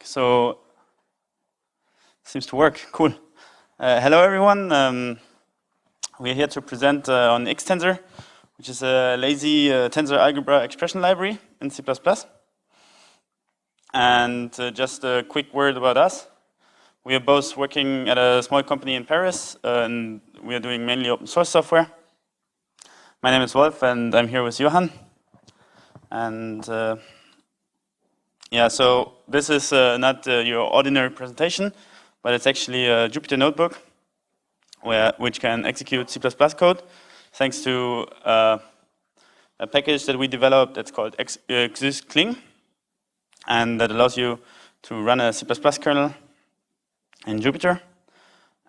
So, seems to work. Cool. Hello, everyone. We're here to present on xtensor, which is a lazy tensor algebra expression library in C++. And just a quick word about us. We are both working at a small company in Paris, and we are doing mainly open source software. My name is Wolf, and I'm here with Johan. And yeah, so this is not your ordinary presentation, but it's actually a Jupyter notebook which can execute C++ code thanks to a package that we developed that's called xtensor, and that allows you to run a C++ kernel in Jupyter.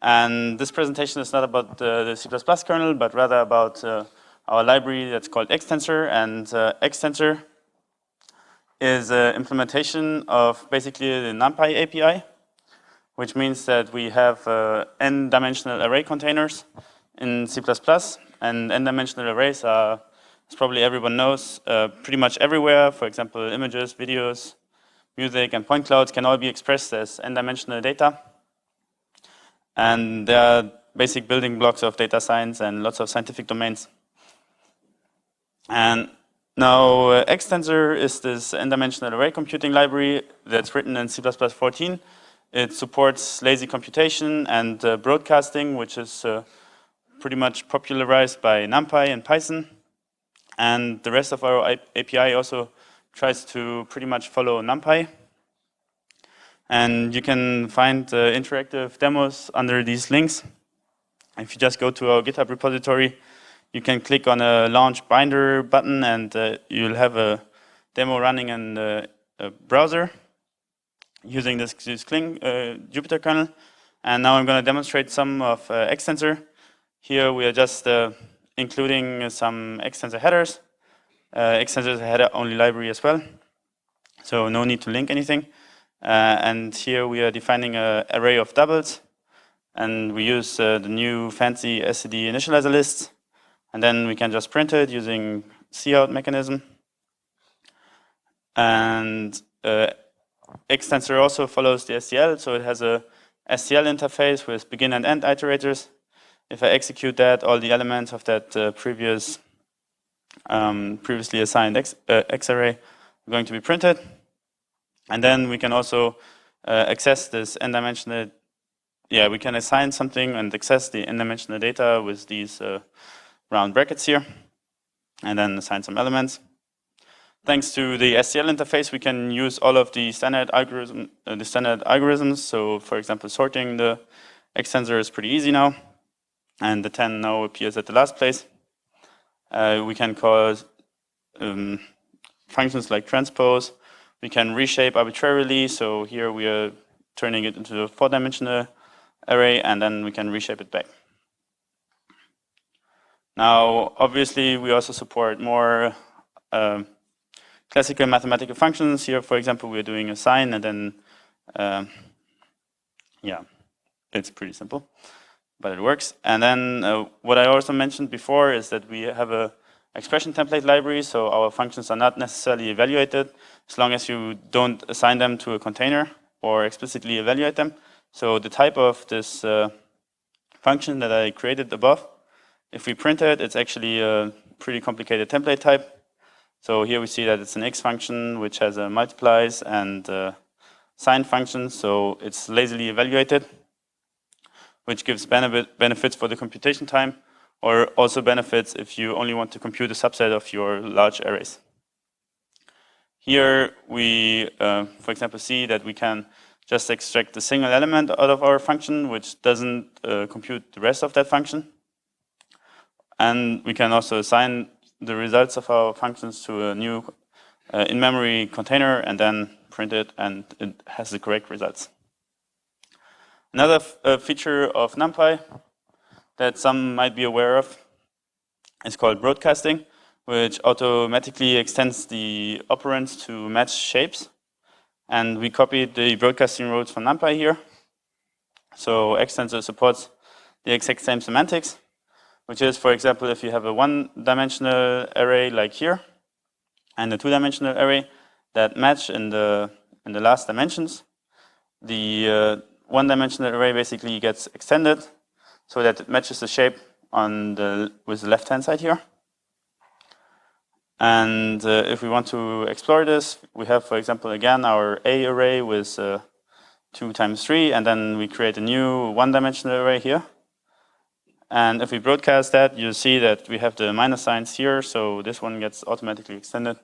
And this presentation is not about the C++ kernel, but rather about our library that's called xtensor. And xtensor is an implementation of basically the NumPy API, which means that we have n-dimensional array containers in C++, and n-dimensional arrays are, as probably everyone knows, pretty much everywhere. For example, images, videos, music, and point clouds can all be expressed as n-dimensional data. And there are basic building blocks of data science and lots of scientific domains. And now, xtensor is this n-dimensional array computing library that's written in C++ 14. It supports lazy computation and broadcasting, which is pretty much popularized by NumPy and Python. And the rest of our API also tries to pretty much follow NumPy. And you can find interactive demos under these links. If you just go to our GitHub repository, you can click on a launch binder button, and you'll have a demo running in the browser using this Jupyter kernel. And now I'm going to demonstrate some of xtensor. Here we are just including some xtensor headers. Xtensor is a header-only library as well, so no need to link anything. And here we are defining an array of doubles, and we use the new fancy std initializer lists. And then we can just print it using cout mechanism. And xtensor also follows the STL, so it has a STL interface with begin and end iterators. If I execute that, all the elements of that previously assigned X array are going to be printed. And then we can also access this n-dimensional, we can assign something and access the n-dimensional data with these round brackets here, and then assign some elements. Thanks to the STL interface, we can use all of the standard algorithms. So, for example, sorting the xtensor is pretty easy now, and the 10 now appears at the last place. We can call functions like transpose. We can reshape arbitrarily. So here we are turning it into a 4-dimensional array, and then we can reshape it back. Now, obviously, we also support more classical mathematical functions. Here, for example, we're doing a sine, and then, it's pretty simple, but it works. And then what I also mentioned before is that we have a expression template library, so our functions are not necessarily evaluated as long as you don't assign them to a container or explicitly evaluate them. So the type of this function that I created above, if we print it, it's actually a pretty complicated template type. So here we see that it's an x function which has a multiplies and sine function, so it's lazily evaluated, which gives benefits for the computation time, or also benefits if you only want to compute a subset of your large arrays. Here we, for example, see that we can just extract a single element out of our function, which doesn't compute the rest of that function. And we can also assign the results of our functions to a new in-memory container and then print it, and it has the correct results. Another feature of NumPy that some might be aware of is called broadcasting, which automatically extends the operands to match shapes. And we copied the broadcasting routes from NumPy here. So xtensor supports the exact same semantics, which is, for example, if you have a 1-dimensional array like here, and a 2-dimensional array that match in the last dimensions, the one-dimensional array basically gets extended so that it matches the shape on with the left-hand side here. And if we want to explore this, we have, for example, again, our A array with 2 times 3, and then we create a new one-dimensional array here. And if we broadcast that, you'll see that we have the minus signs here, so this one gets automatically extended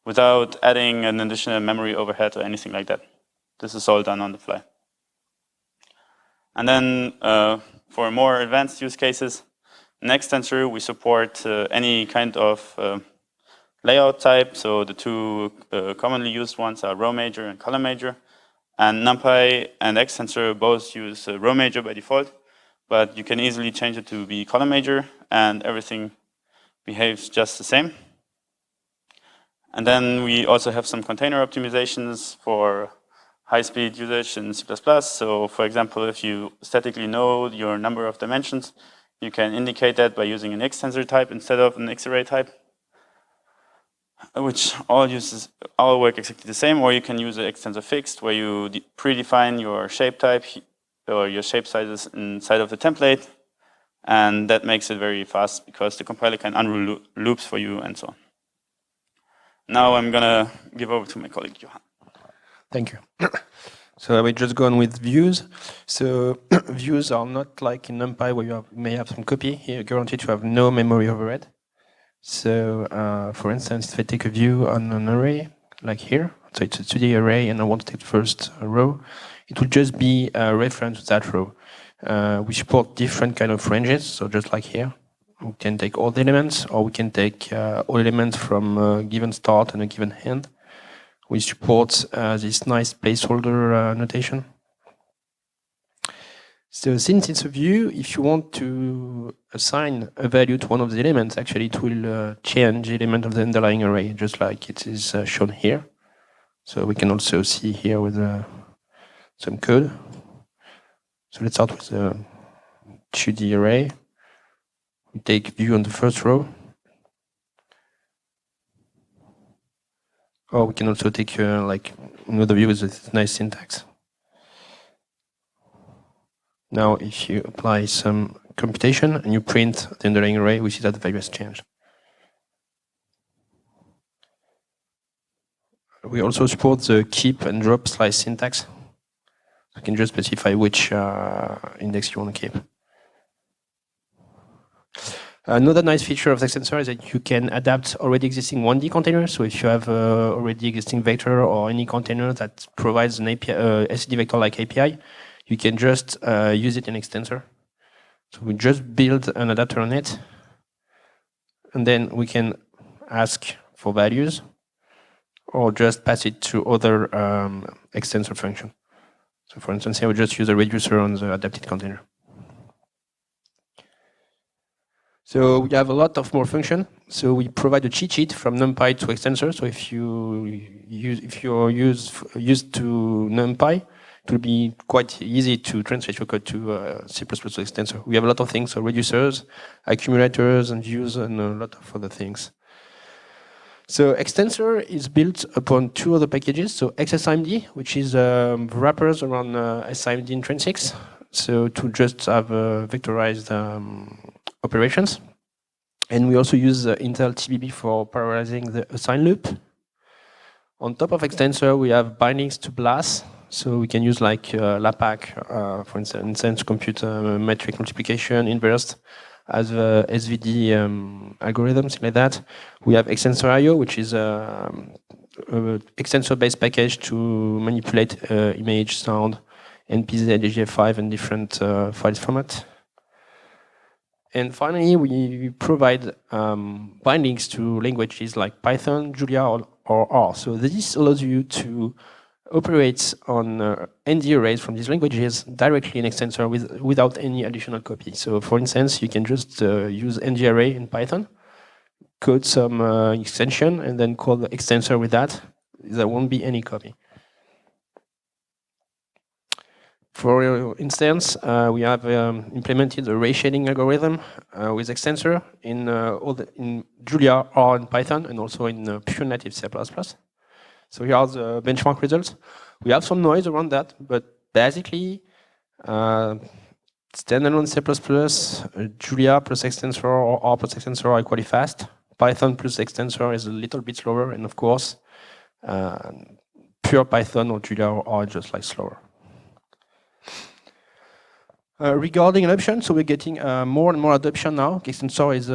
without adding an additional memory overhead or anything like that. This is all done on the fly. And then for more advanced use cases, in xtensor we support any kind of layout type. So the two commonly used ones are row major and column major. And NumPy and xtensor both use row major by default, but you can easily change it to be column major and everything behaves just the same. And then we also have some container optimizations for high-speed usage in C++. So for example, if you statically know your number of dimensions, you can indicate that by using an xtensor type instead of an xarray type, which all work exactly the same. Or you can use an xtensor fixed, where you predefine your shape type or your shape sizes inside of the template, and that makes it very fast because the compiler can unroll loops for you and so on. Now I'm gonna give over to my colleague Johan. Thank you. So I will just go on with views. So views are not like in NumPy where you may have some copy. Here you're guaranteed to have no memory overhead. So for instance, if I take a view on an array, like here, so it's a 2D array and I want to take the first row, it will just be a reference to that row. We support different kind of ranges, so just like here. We can take all the elements, or we can take all elements from a given start and a given end. We support this nice placeholder notation. So since it's a view, if you want to assign a value to one of the elements, actually it will change the element of the underlying array, just like it is shown here. So we can also see here with some code. So let's start with the 2D array. We take view on the first row. Or we can also take like another view with this nice syntax. Now, if you apply some computation and you print the underlying array, we see that the value has changed. We also support the keep and drop slice syntax. You can just specify which index you want to keep. Another nice feature of xtensor is that you can adapt already existing 1D containers. So if you have already existing vector or any container that provides an API, SCD vector-like API, you can just use it in xtensor. So we just build an adapter on it, and then we can ask for values, or just pass it to other xtensor function. So for instance, here we just use a reducer on the adapted container. So we have a lot of more function. So we provide a cheat sheet from NumPy to xtensor. So if you're used to NumPy, it will be quite easy to translate your code to C++ to xtensor. We have a lot of things, so reducers, accumulators, and views, and a lot of other things. So xtensor is built upon two other packages. So xsimd, which is wrappers around simd intrinsics. So to just have vectorized operations. And we also use Intel TBB for parallelizing the assign loop. On top of xtensor, we have bindings to BLAS. So we can use like LAPACK, for instance, compute metric multiplication, inverse, as SVD algorithms, like that. We have xtensor.io, which is an xtensor-based package to manipulate image, sound, NPZ, DGF5, and different files format. And finally, we provide bindings to languages like Python, Julia, or R. So this allows you to operate on ND arrays from these languages directly in xtensor without any additional copy. So for instance, you can just use ND array in Python, code some extension, and then call the xtensor with that. There won't be any copy. For instance, we have implemented a ray shading algorithm with xtensor in Julia, R, and Python, and also in pure native C++. So here are the benchmark results. We have some noise around that, but basically, standalone C++, Julia plus xtensor or R plus xtensor are equally fast. Python plus xtensor is a little bit slower, and of course, pure Python or Julia or R just like slower. Regarding adoption, so we're getting more and more adoption now. Xtensor is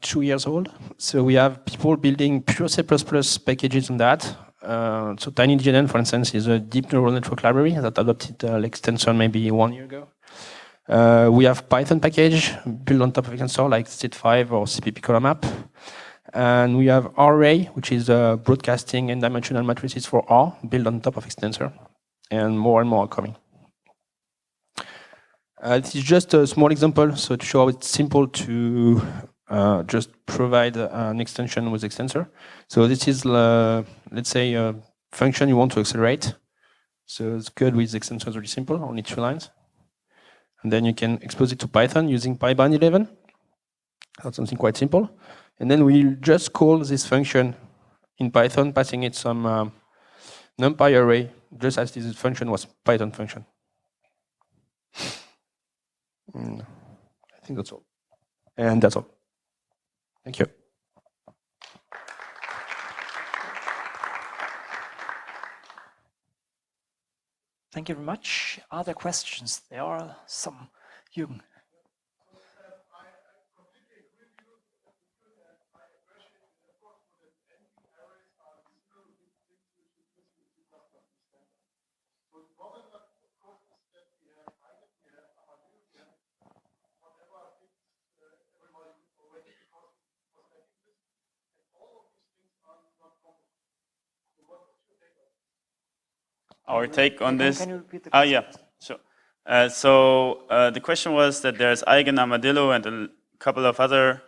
2 years old, so we have people building pure C++ packages on that. So TinyGNN, for instance, is a deep neural network library that adopted Xtensor maybe 1 year ago. We have Python package built on top of Xtensor, like STID5 or CPP column map. And we have Array, which is broadcasting and dimensional matrices for R, built on top of Xtensor. And more are coming. This is just a small example, so to show how it's simple to just provide an extension with Xtensor. So this is, let's say, a function you want to accelerate. So it's code with Xtensor is really simple, only 2 lines. And then you can expose it to Python using pybind 11. That's something quite simple. And then we'll just call this function in Python, passing it some numpy array, just as this function was Python function. I think that's all. And that's all. Thank you. Thank you very much. Are there questions? There are some. Jürgen. Our take on this? Can you repeat the question? Yeah, sure. So the question was that there's Eigen, Armadillo, and a couple of other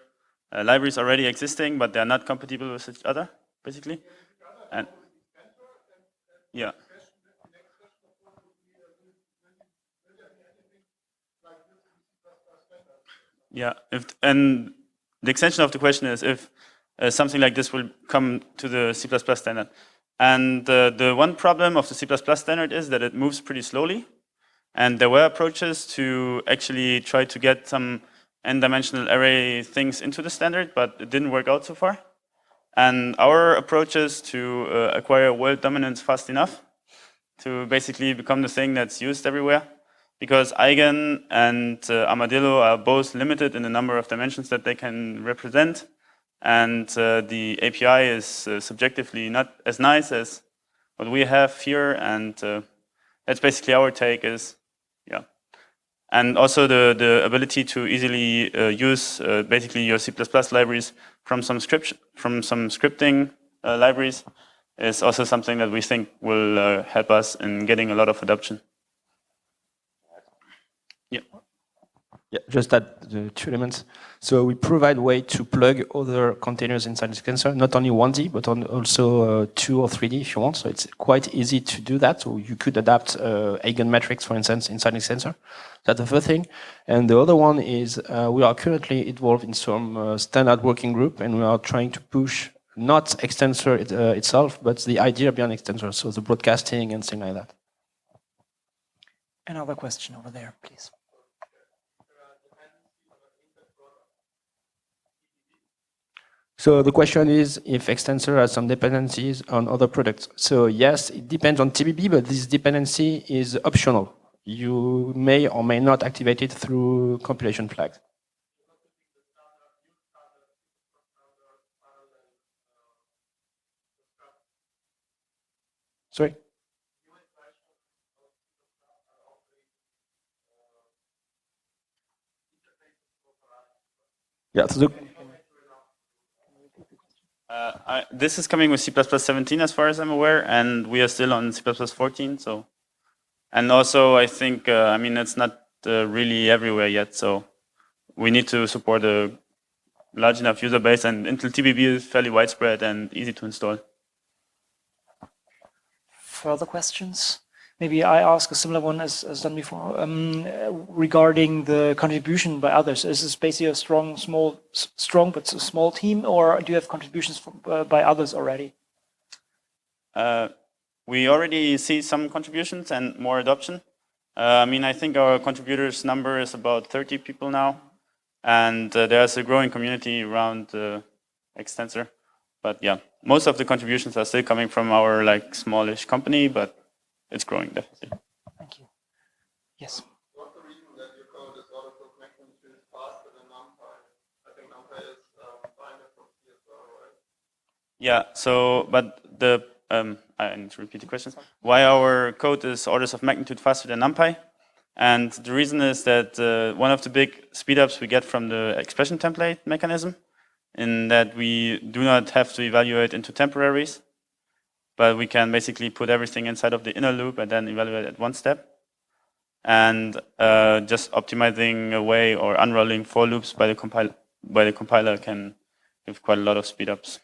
libraries already existing, but they're not compatible with each other, basically. And yeah. Yeah, and the extension of the question is if something like this will come to the C++ standard. And the one problem of the C++ standard is that it moves pretty slowly. And there were approaches to actually try to get some n-dimensional array things into the standard, but it didn't work out so far. And our approach is to acquire world dominance fast enough to basically become the thing that's used everywhere. Because Eigen and Armadillo are both limited in the number of dimensions that they can represent. And the API is subjectively not as nice as what we have here. And that's basically our take is, yeah. And also the ability to easily use basically your C++ libraries from some scripting libraries is also something that we think will help us in getting a lot of adoption. Yeah, just that the 2 elements. So we provide a way to plug other containers inside the Xtensor, not only 1D, but also 2 or 3D if you want. So it's quite easy to do that. So you could adapt eigenmatrix, for instance, inside the Xtensor. That's the first thing. And the other one is we are currently involved in some standard working group, and we are trying to push not Xtensor itself, but the idea behind Xtensor, so the broadcasting and things like that. Another question over there, please. So the question is if Xtensor has some dependencies on other products. So yes, it depends on TBB, but this dependency is optional. You may or may not activate it through compilation flags. Sorry? Yeah, so this is coming with C++ 17 as far as I'm aware, and we are still on C++ 14. So, and also I think I mean it's not really everywhere yet. So we need to support a large enough user base, and Intel TBB is fairly widespread and easy to install. Further questions? Maybe I ask a similar one as done before regarding the contribution by others. Is this basically a strong but a small team, or do you have contributions from, by others already? we already see some contributions and more adoption. I mean, I think our contributors number is about 30 people now, and there's a growing community around xtensor. But yeah, most of the contributions are still coming from our like smallish company, but it's growing definitely. Thank you. Yes. What's the reason that your code is auto-connecting to faster than NumPy? I think NumPy is finer from CSR, right? Yeah. So, but the I need to repeat the question. Why our code is orders of magnitude faster than NumPy? And the reason is that one of the big speedups we get from the expression template mechanism, in that we do not have to evaluate into temporaries, but we can basically put everything inside of the inner loop and then evaluate at one step. And just optimizing away or unrolling for loops by the compiler can give quite a lot of speedups.